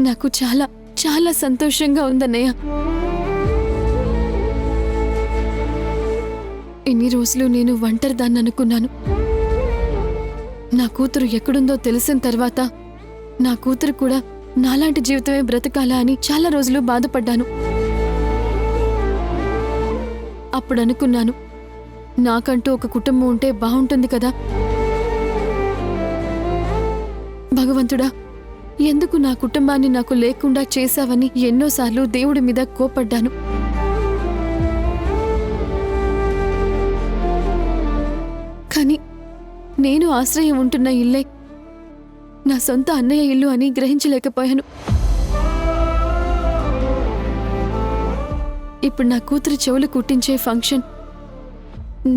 నాకు చాలా చాలా సంతోషంగా ఉందన్నయ్య. ఇన్ని రోజులు నేను ఒంటరిదాన్ని అనుకున్నాను. నా కూతురు ఎక్కడుందో తెలిసిన తర్వాత నా కూతురు కూడా నాలాంటి జీవితమే బ్రతకాలా అని చాలా రోజులు బాధపడ్డాను. అప్పుడు అనుకున్నాను, నాకంటూ ఒక కుటుంబం ఉంటే బాగుంటుంది కదా. భగవంతుడా, ఎందుకు నా కుటుంబాన్ని నాకు లేకుండా చేశావని ఎన్నోసార్లు దేవుడి మీద కోపడ్డాను. కానీ నేను ఆశ్రయం ఉంటున్న ఇల్లే నా సొంత అన్నయ్య ఇల్లు అని గ్రహించలేకపోయాను. ఇప్పుడు నా కూతురు చెవులు కుట్టించే ఫంక్షన్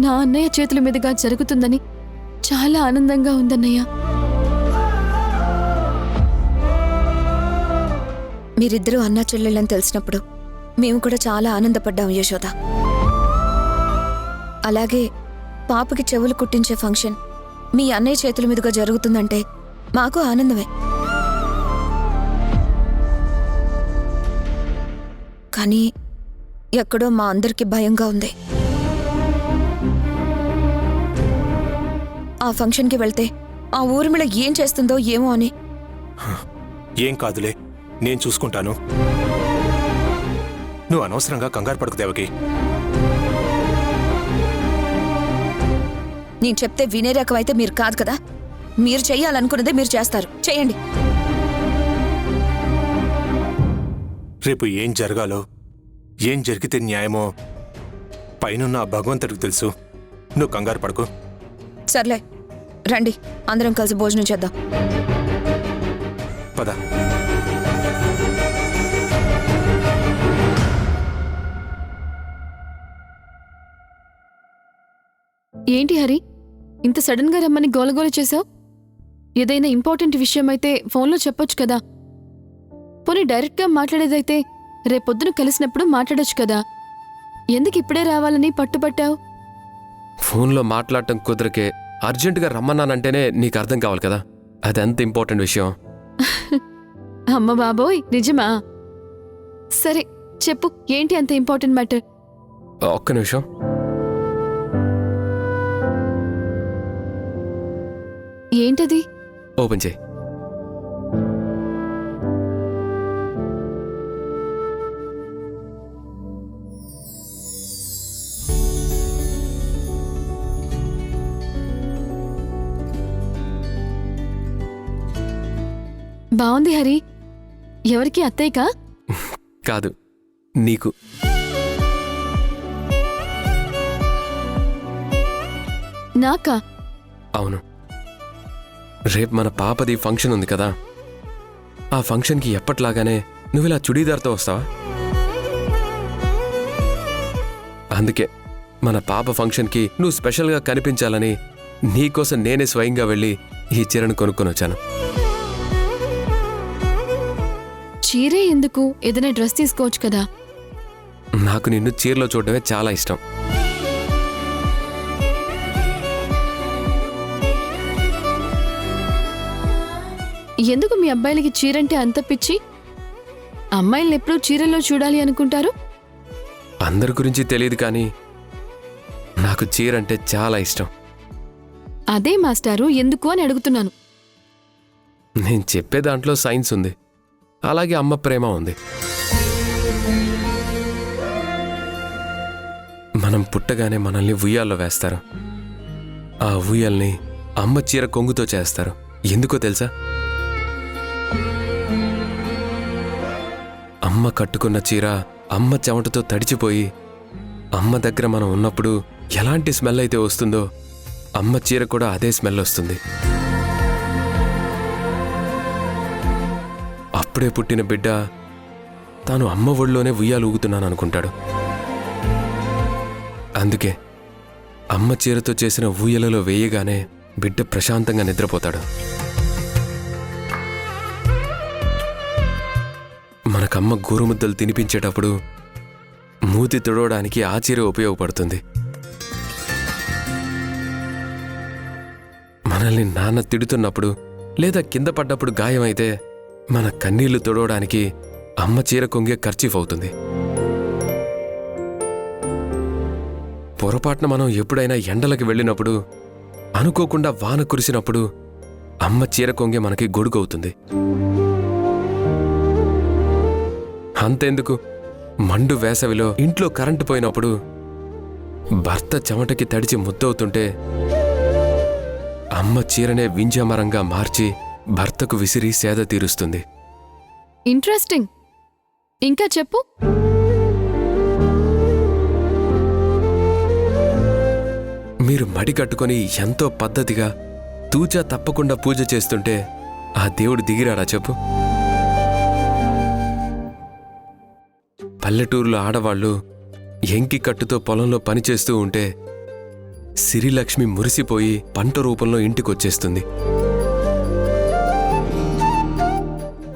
నా అన్నయ్య చేతుల మీదుగా జరుగుతుందని చాలా ఆనందంగా ఉందన్నయ్య. మీరిద్దరూ అన్నా చెల్లెళ్ళని తెలిసినప్పుడు మేము కూడా చాలా ఆనందపడ్డాం యశోద. అలాగే పాపకి చెవులు కుట్టించే ఫంక్షన్ మీ అన్నయ్య చేతుల మీదుగా జరుగుతుందంటే మాకు ఆనందమే. కానీ ఎక్కడో మా అందరికీ భయంగా ఉంది. ఆ ఫంక్షన్కి వెళ్తే ఆ ఊర్మిళ ఏం చేస్తుందో ఏమో అని. ఏం కాదులే, నేను చూసుకుంటాను. నువ్వు అనవసరంగా కంగారు పడకు దేవకి. నేను చెప్తే వినే రకం అయితే మీరు కాదు కదా. మీరు చెయ్యాలనుకున్నదే మీరు చేస్తారు, చేయండి. రేపు ఏం జరగాలో, ఏం జరిగితే న్యాయమో పైనున్న ఆ భగవంతుడికి తెలుసు. నువ్వు కంగారు పడకు. సర్లే రండి, అందరం కలిసి భోజనం చేద్దాం. పద. ఏంటి హరి, ఇంత సడన్ గా రమ్మని గోలగోల చేశావు? ఏదైనా ఇంపార్టెంట్ విషయం అయితే ఫోన్లో చెప్పొచ్చు కదా. పోనీ డైరెక్ట్గా మాట్లాడేదైతే రేపొద్దున కలిసినప్పుడు మాట్లాడొచ్చు కదా. ఎందుకు ఇప్పుడే రావాలని పట్టుబట్టావు? ఫోన్లో మాట్లాడటం కుదరకే అర్జెంటుగా రమ్మన్నానంటేనే నీకు అర్థం కావాలి కదా, అది ఎంత ఇంపార్టెంట్ విషయం. అమ్మ బాబోయ్, నిజమా? సరే చెప్పు, ఏంటి అంత ఇంపార్టెంట్ మ్యాటర్? ఒక్క నిమిషం. ఏంటది? ఓపెన్ చేయి. బావుంది హరి. ఎవరికి, అత్తయ్యకా? కాదు, నీకు. నాకా? అవును. రేపు మన పాపది ఫంక్షన్ ఉంది కదా, ఆ ఫంక్షన్కి ఎప్పట్లాగానే నువ్వు ఇలా చుడీదార్తో వస్తావా? అందుకే మన పాప ఫంక్షన్కి నువ్వు స్పెషల్గా కనిపించాలని నీకోసం నేనే స్వయంగా వెళ్ళి ఈ చీరను కొనుక్కొని వచ్చాను. చీరే ఎందుకు? ఏదైనా డ్రెస్ తీసుకోవచ్చు కదా. నాకు నిన్ను చీరలో చూడడమే చాలా ఇష్టం. ఎందుకు మీ అబ్బాయిలకి చీరంటే అంత పిచ్చి? అమ్మాయిల్ని ఎప్పుడూ చీరల్లో చూడాలి అనుకుంటారు. అందరి గురించి తెలియదు కానీ నాకు చీరంటే చాలా ఇష్టం. అదే మాస్టారు, ఎందుకు అని అడుగుతున్నాను. నేను చెప్పే దాంట్లో సైన్స్ ఉంది, అలాగే అమ్మ ప్రేమ ఉంది. మనం పుట్టగానే మనల్ని ఉయ్యాల్లో వేస్తారు. ఆ ఉయ్యాల్ని అమ్మ చీర కొంగుతో చేస్తారు. ఎందుకో తెలుసా? అమ్మ కట్టుకున్న చీర అమ్మ చెమటతో తడిచిపోయి అమ్మ దగ్గర మనం ఉన్నప్పుడు ఎలాంటి స్మెల్ అయితే వస్తుందో అమ్మ చీర కూడా అదే స్మెల్ వస్తుంది. అప్పుడే పుట్టిన బిడ్డ తాను అమ్మ ఒళ్ళోనే ఉయ్యాలు ఊగుతున్నాను అనుకుంటాడు. అందుకే అమ్మ చీరతో చేసిన ఊయలలో వేయగానే బిడ్డ ప్రశాంతంగా నిద్రపోతాడు. మనకమ్మ గోరుముద్దలు తినిపించేటప్పుడు మూతి తుడవడానికి ఆ చీర ఉపయోగపడుతుంది. మనల్ని నాన్న తిడుతున్నప్పుడు లేదా కింద పడ్డప్పుడు గాయమైతే మన కన్నీళ్లు తొడవడానికి అమ్మ చీర కొంగే కర్చీఫ్ అవుతుంది. పొరపాటున మనం ఎప్పుడైనా ఎండలకు వెళ్ళినప్పుడు, అనుకోకుండా వాన కురిసినప్పుడు అమ్మ చీర కొంగే మనకి గొడుగవుతుంది. అంతెందుకు, మండు వేసవిలో ఇంట్లో కరెంటు పోయినప్పుడు భర్త చెమటకి తడిచి ముద్దవుతుంటే అమ్మ చీరనే వింజమరంగా మార్చి భర్తకు విసిరి సేద తీరుస్తుంది. ఇంట్రెస్టింగ్. ఇంకా చెప్పు. మీరు మడి కట్టుకొని ఎంతో పద్ధతిగా తూచా తప్పకుండా పూజ చేస్తుంటే ఆ దేవుడు దిగిరాడా చెప్పు? పల్లెటూరులో ఆడవాళ్లు ఎంకి కట్టుతో పొలంలో పనిచేస్తూ ఉంటే సిరిలక్ష్మి మురిసిపోయి పంట రూపంలో ఇంటికొచ్చేస్తుంది.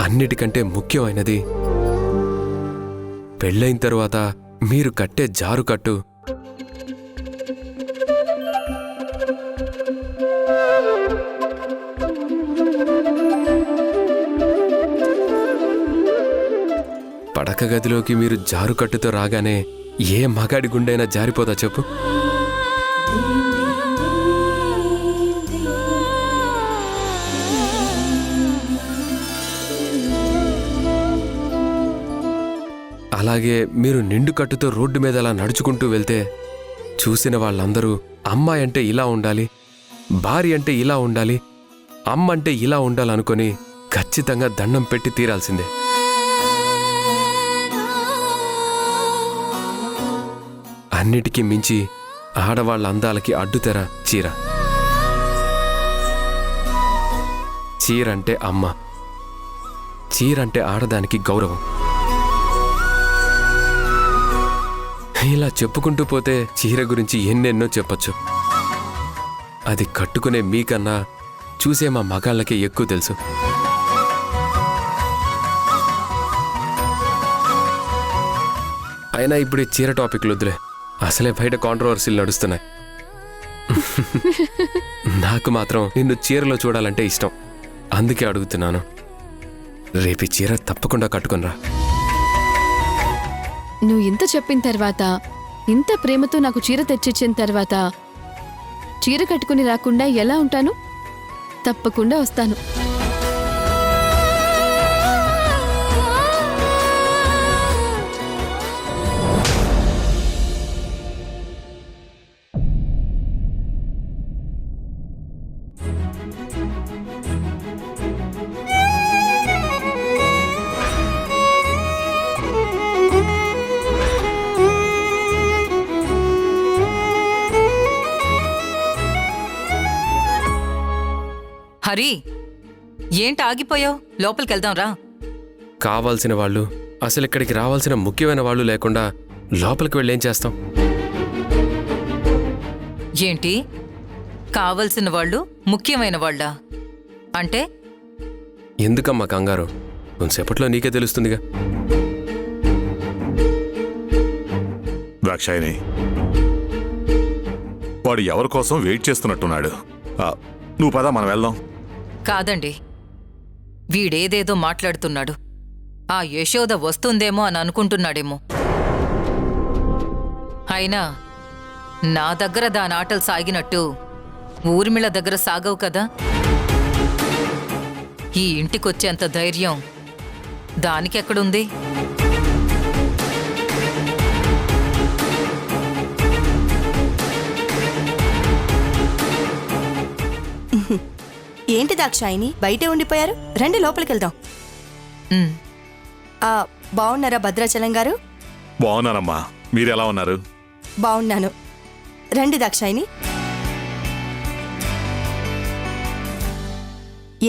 అన్నిటికంటే ముఖ్యమైనది, పెళ్ళైన తరువాత మీరు కట్టే జారుకట్టు పడక గదిలోకి మీరు జారుకట్టుతో రాగానే ఏ మగాడి గుండైనా జారిపోదా చెప్పు? అలాగే మీరు నిండు కట్టుతో రోడ్డు మీద అలా నడుచుకుంటూ వెళ్తే చూసిన వాళ్ళందరూ అమ్మాయి అంటే ఇలా ఉండాలి, భార్య అంటే ఇలా ఉండాలి, అమ్మ అంటే ఇలా ఉండాలనుకొని ఖచ్చితంగా దండం పెట్టి తీరాల్సిందే. అన్నిటికీ మించి ఆడవాళ్ల అందాలకి అడ్డుతెర చీర. చీరంటే అమ్మ, చీరంటే ఆడదానికి గౌరవం. ఇలా చెప్పుకుంటూ పోతే చీర గురించి ఎన్నెన్నో చెప్పచ్చు. అది కట్టుకునే మీకన్నా చూసే మా మగాళ్ళకే ఎక్కువ తెలుసు. అయినా ఇప్పుడు ఈ చీర టాపిక్లు వద్దులే, అసలే బయట కాంట్రవర్సీలు నడుస్తున్నాయి. నాకు మాత్రం నిన్ను చీరలో చూడాలంటే ఇష్టం, అందుకే అడుగుతున్నాను. రేపు చీర తప్పకుండా కట్టుకునిరా. నువ్వు ఇంత చెప్పిన తర్వాత, ఇంత ప్రేమతో నాకు చీర తెచ్చిచ్చిన తర్వాత చీర కట్టుకుని రాకుండా ఎలా ఉంటాను? తప్పకుండా వస్తాను. హరి, ఏంటి ఆగిపోయావు? లోపలికెళ్దాం రా. కావాల్సిన వాళ్ళు, అసలు ఇక్కడికి రావాల్సిన ముఖ్యమైన వాళ్ళు లేకుండా లోపలికి వెళ్ళేం చేస్తాం? ఏంటి కావలసిన వాళ్ళు ముఖ్యమైన వాళ్ళా? అంటే ఎందుకమ్మా కంగారు? కొంతసేపట్లో నీకే తెలుస్తుందిగా. ద్రాక్షాయని, వాడు ఎవరి కోసం వెయిట్ చేస్తున్నట్టున్నాడు. నువ్వు పద, మనం వెళ్దాం. కాదండి, వీడేదేదో మాట్లాడుతున్నాడు. ఆ యశోద వస్తుందేమో అని అనుకుంటున్నాడేమో. అయినా నా దగ్గర దాని ఆటలు సాగినట్టు ఊర్మిళ దగ్గర సాగవు కదా. ఈ ఇంటికొచ్చేంత ధైర్యం దానికెక్కడుంది? ఏంటి దాక్షాయిని, బయటే ఉండిపోయారు? రండి లోపలికెళ్దాం. బాగున్నారా భద్రాచలం గారు? బాగున్నానమ్మా, మీరెలా ఉన్నారు? బాగున్నాను. రండి దాక్షాయిని.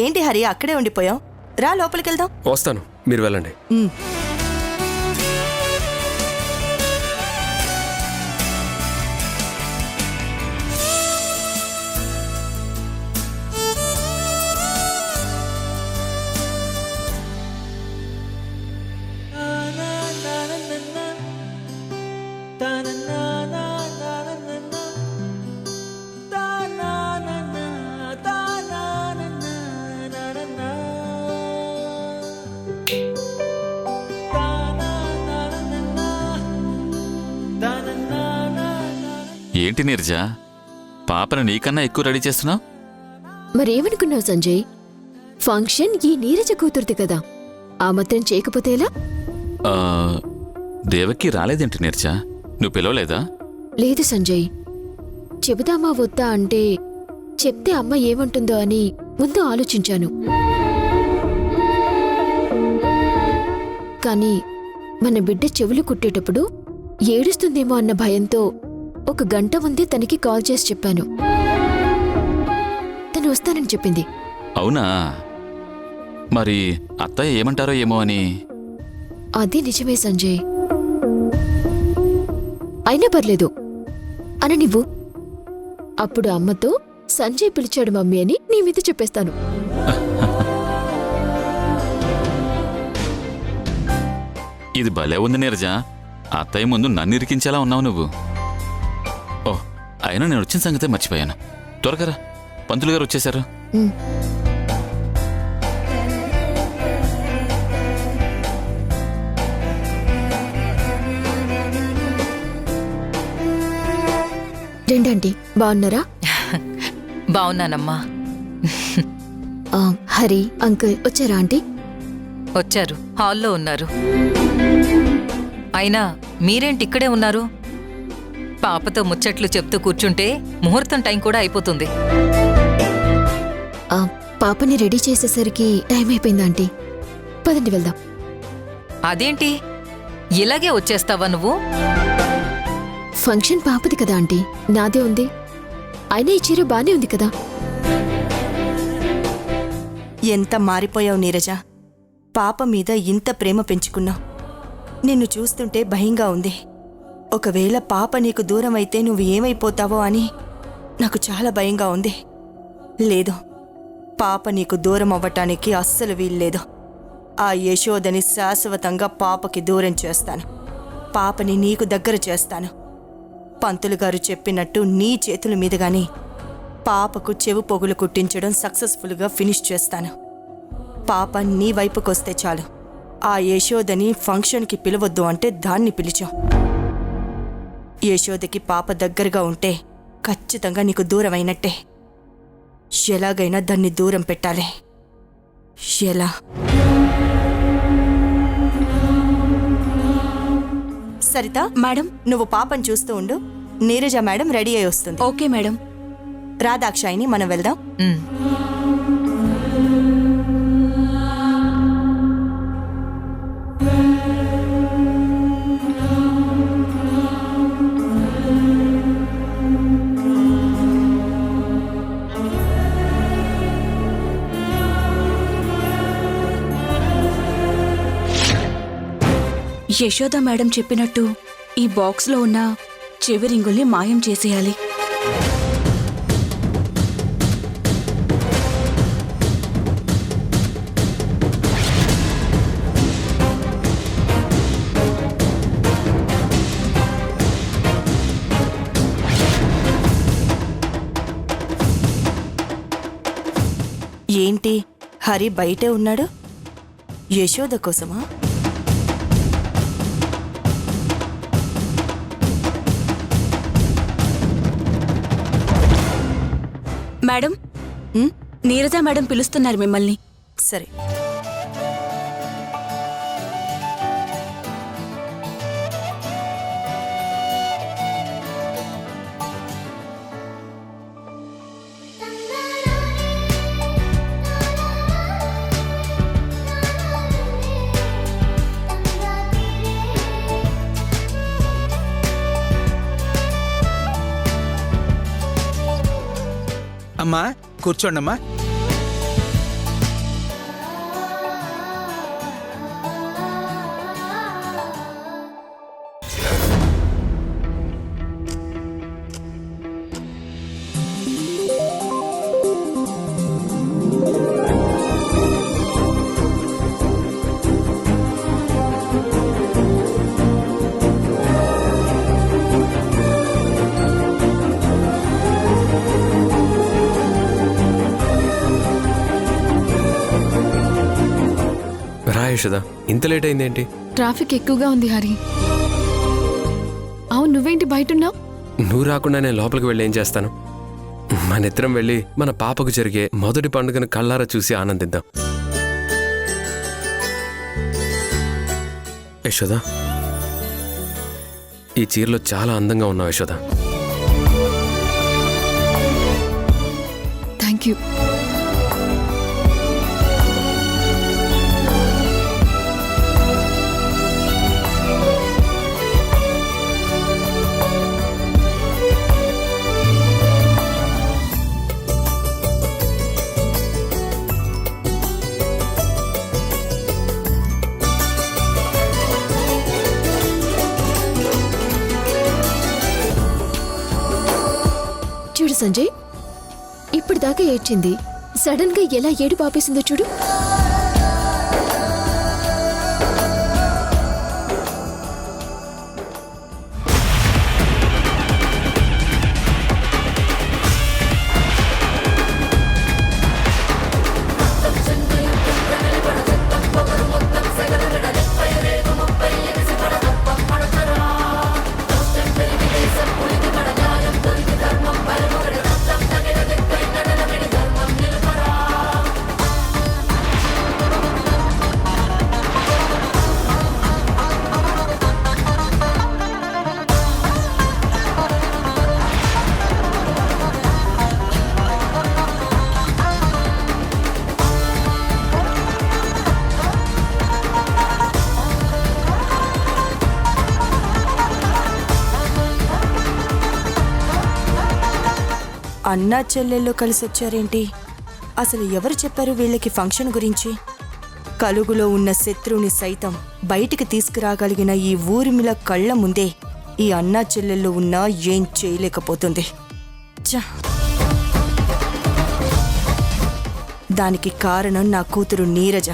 ఏంటి హరి, అక్కడే ఉండిపోయాం? రా లోపలికెళ్దాం. వస్తాను, మీరు వెళ్ళండి. ఏంటి నీరజ, పాపను నీకన్నా ఎక్కువ రెడీ చేస్తున్నావు? మరేమనుకున్నావు సంజయ్? ఫంక్షన్ ఈ నీరజ కూతురుది కదా, ఆ మాత్రం చేయకపోతే ఎలా? దేవకి రాలేదేంటి నీరజ? నువ్వు పిలవలేదా? లేదు సంజయ్, చెబుదామా వద్దా అంటే చెప్తే అమ్మ ఏమంటుందో అని ముందు ఆలోచించాను. కానీ మన బిడ్డ చెవులు కుట్టేటప్పుడు ఏడుస్తుందేమో అన్న భయంతో 1 గంట ముందే తనకి కాల్ చేసి చెప్పాను. తను వస్తానని చెప్పింది. అవునా? మరి అత్తయ్య ఏమంటారో ఏమో అని. అదే నిజమే సంజయ్. అయినా పర్లేదు అననివ్వు. అప్పుడు అమ్మతో సంజయ్ పిలిచాడు మమ్మీ అని నీ మీద చెప్పేస్తాను. ఇది భలే ఉంది నీరజ. అత్తయ్య ముందు నన్ను ఇరికించేలా ఉన్నావు నువ్వు. ఓ, అయినా నేను వచ్చిన సంగతే మర్చిపోయాను. త్వరగా రా, పంతులు గారు వచ్చేశారు. ఉమ్. రెండండి, బాగున్నారా? బావున్నానమ్మా. హరి అంకుల్ వచ్చారా ఆంటీ? వచ్చారు, హాల్లో ఉన్నారు. అయినా మీరేంటి ఇక్కడే ఉన్నారు? పాపతో ముచ్చట్లు చెప్తూ కూర్చుంటే ముహూర్తం టైం కూడా అయిపోతుంది. పాపని రెడీ చేసేసరికి టైం అయిపోయింది ఆంటీ. పదండి వెళ్దాం. అదేంటి ఇలాగే వచ్చేస్తావా నువ్వు? ఫంక్షన్ పాపది కదా ఆంటీ, నాదే ఉంది. అయినా ఈ చీర బానే ఉంది కదా. ఎంత మారిపోయావు నీరజ. పాప మీద ఇంత ప్రేమ పెంచుకున్నావు. నిన్ను చూస్తుంటే భయంగా ఉంది. ఒకవేళ పాప నీకు దూరం అయితే నువ్వు ఏమైపోతావో అని నాకు చాలా భయంగా ఉంది. లేదు, పాప నీకు దూరం అవ్వటానికి అస్సలు వీల్లేదు. ఆ యశోదని శాశ్వతంగా పాపకి దూరం చేస్తాను. పాపని నీకు దగ్గర చేస్తాను. పంతులు గారు చెప్పినట్టు నీ చేతుల మీదుగానే పాపకు చెవు పొగులు కుట్టించడం సక్సెస్ఫుల్గా ఫినిష్ చేస్తాను. పాప నీ వైపుకొస్తే చాలు. ఆ యశోదని ఫంక్షన్కి పిలవద్దు అంటే దాన్ని పిలిచాం. యశోదకి పాప దగ్గరగా ఉంటే ఖచ్చితంగా నీకు దూరం అయినట్టే. ఎలాగైనా దాన్ని దూరం పెట్టాలి. ఎలా? సరిత మేడం. నువ్వు పాపను చూస్తూ ఉండు. నీరజ మేడం రెడీ అయి వస్తుంది. Okay madam. రాధాక్షాయిని, మనం వెళ్దాం. ఉమ్. యశోద మేడం చెప్పినట్టు ఈ బాక్స్లో ఉన్న చెవి రింగుల్ని మాయం చేసేయాలి. ఏంటి హరి బయటే ఉన్నాడు? యశోద కోసమా? మేడం, నీరజ మేడం పిలుస్తున్నారు మిమ్మల్ని. సరే. అమ్మా కూర్చోండమ్మా. యశోద, ఇంత లేట్ అయిందేంటి? ట్రాఫిక్ ఎక్కువగా ఉంది హరి. అవును, నువ్వేంటి బయటున్నావు? నువ్వు రాకుండా నేను లోపలికి వెళ్ళి ఏం చేస్తాను? మన ఇద్దరం వెళ్ళి మన పాపకు జరిగే మొదటి పండుగను కళ్ళారా చూసి ఆనందిద్దాం. యశోద, ఈ చీరలో చాలా అందంగా ఉన్నావు యశోద. Thank you. చూడు సంజయ్, ఇప్పటిదాకా ఏడ్చింది, సడన్ గా ఎలా ఏడుపు ఆపేసిందో చూడు. అన్నా చెల్లెళ్ళు కలిసి వచ్చారేంటి? అసలు ఎవరు చెప్పారు వీళ్ళకి ఫంక్షన్ గురించి? కలుగులో ఉన్న శత్రువుని సైతం బయటికి తీసుకురాగలిగిన ఈ ఊరిమిల కళ్ళ ముందే ఈ అన్నా చెల్లెళ్ళు ఉన్నా ఏం చేయలేకపోతుంది. ఛ! దానికి కారణం నా కూతురు నీరజ.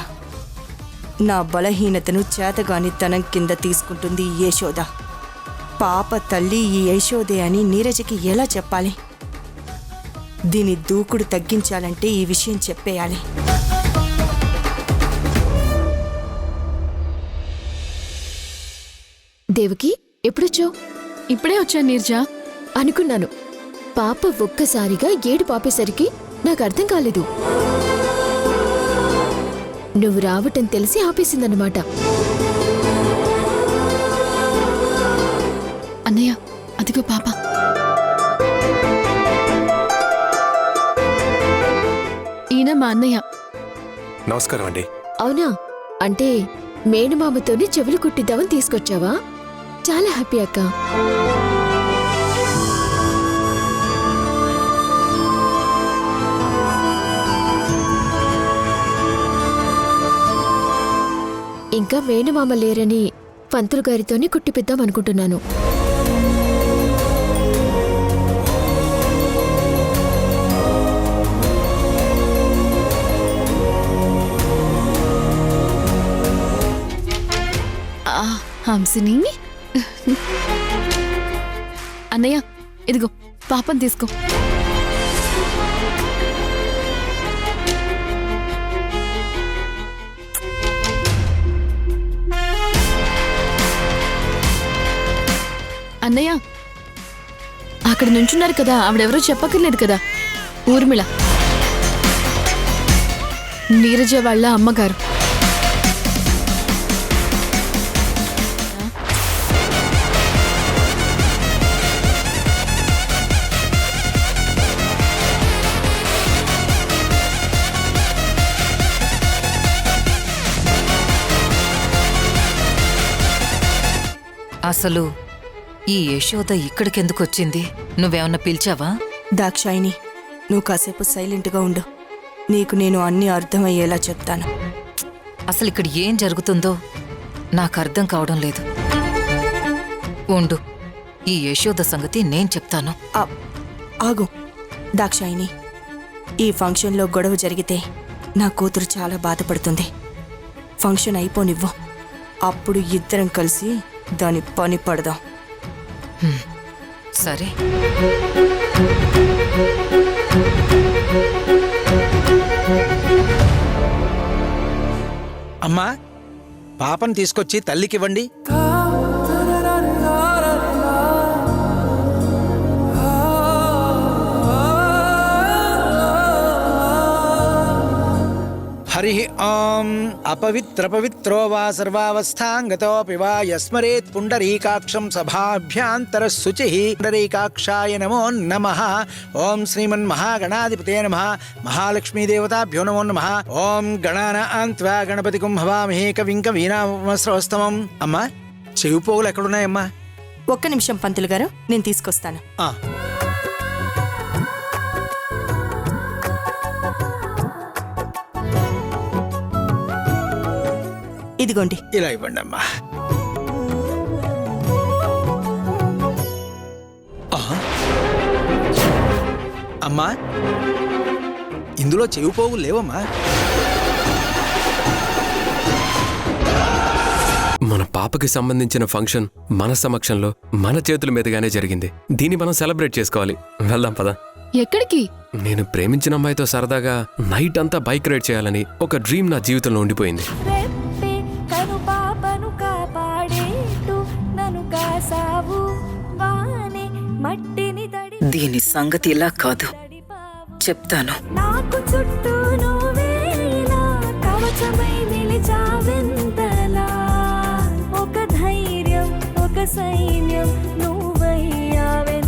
నా బలహీనతను చేతగానితనం కింద తీసుకుంటుంది ఈ యశోద. పాప తల్లి ఈ యశోదే అని నీరజకి ఎలా చెప్పాలి? దీని దూకుడు తగ్గించాలంటే ఈ విషయం చెప్పేయాలి. దేవకి, ఎప్పుడొచ్చావు? ఇప్పుడే వచ్చాను నీరజ. అనుకున్నాను. పాప ఒక్కసారిగా ఏడు పాపేసరికి నాకు అర్థం కాలేదు. నువ్వు రావటం తెలిసి ఆపేసిందన్నమాట. అన్నయ్య, అదిగో పాప. ఈయన మా అన్నయ్య. నమస్కారం అండి. అవునా? అంటే మేనమామతోనే చెవులు కుట్టిద్దామని తీసుకొచ్చావా? చాలా హ్యాపీ అక్క. ఇంకా మేనమామ లేరని పంతులు గారితోనే కుట్టిపిద్దాం అనుకుంటున్నాను. హంసిని, అన్నయ్య ఇదిగో పాపని తీసుకో. అన్నయ్య, అక్కడ నుంచున్నారు కదా, ఆవిడెవరో చెప్పక్కర్లేదు కదా. ఊర్మిళ, నీరజ వాళ్ళ అమ్మగారు. అసలు ఈ యశోద ఇక్కడికెందుకొచ్చింది? నువ్వేమన్నా పిలిచావా? దాక్షాయిని, నువ్వు కాసేపు సైలెంట్గా ఉండు. నీకు నేను అన్నీ అర్థమయ్యేలా చెప్తాను. అసలు ఇక్కడ ఏం జరుగుతుందో నాకు అర్థం కావడం లేదు. ఉండు, ఈ యశోద సంగతి నేను చెప్తాను. ఆగు దాక్షాయిని, ఈ ఫంక్షన్లో గొడవ జరిగితే నా కూతురు చాలా బాధపడుతుంది. ఫంక్షన్ అయిపోనివ్వు, అప్పుడు ఇద్దరం కలిసి దాని పని పడదాం. సరే. అమ్మా, పాపను తీసుకొచ్చి తల్లికివ్వండి. ఓం అపవిత్రపవిత్రో వా సర్వావస్థాంగతోపి వా యస్మరేత్ పుండరీకాక్షం సభాభ్యాంతర శుచి పుండరీకాక్షాయ నమో నమః. ఓం శ్రీమన్మహాగణాధిపతే నమః. మహాలక్ష్మీదేవతాభ్యో నమో నమః. ఓం గణానాం త్వా గణపతికుం హవామహే కవిం కవీనామస్రవస్తమం. అమ్మా చెవి పోగులు ఎక్కడున్నాయమ్మా? ఒక్క నిమిషం పంతులు గారు, నేను తీసుకొస్తాను. ఆ, ఇదిగోండి. ఇలా ఇవ్వండి అమ్మా. ఆ, అమ్మా ఇందులో చెవి పోగులు లేవమ్మా. మన పాపకి సంబంధించిన ఫంక్షన్ మన సమక్షంలో మన చేతుల మీదుగానే జరిగింది. దీన్ని మనం సెలబ్రేట్ చేసుకోవాలి. వెళ్దాం పద. ఎక్కడికి? నేను ప్రేమించిన అమ్మాయితో సరదాగా నైట్ అంతా బైక్ రైడ్ చేయాలని ఒక డ్రీమ్ నా జీవితంలో ఉండిపోయింది. దీని సంగతి ఇలా కాదు, చెప్తాను. నాకు చుట్టూ నువ్వేలా కవచమై నిలిచావెంతలా, ఒక ధైర్యం ఒక సైన్యం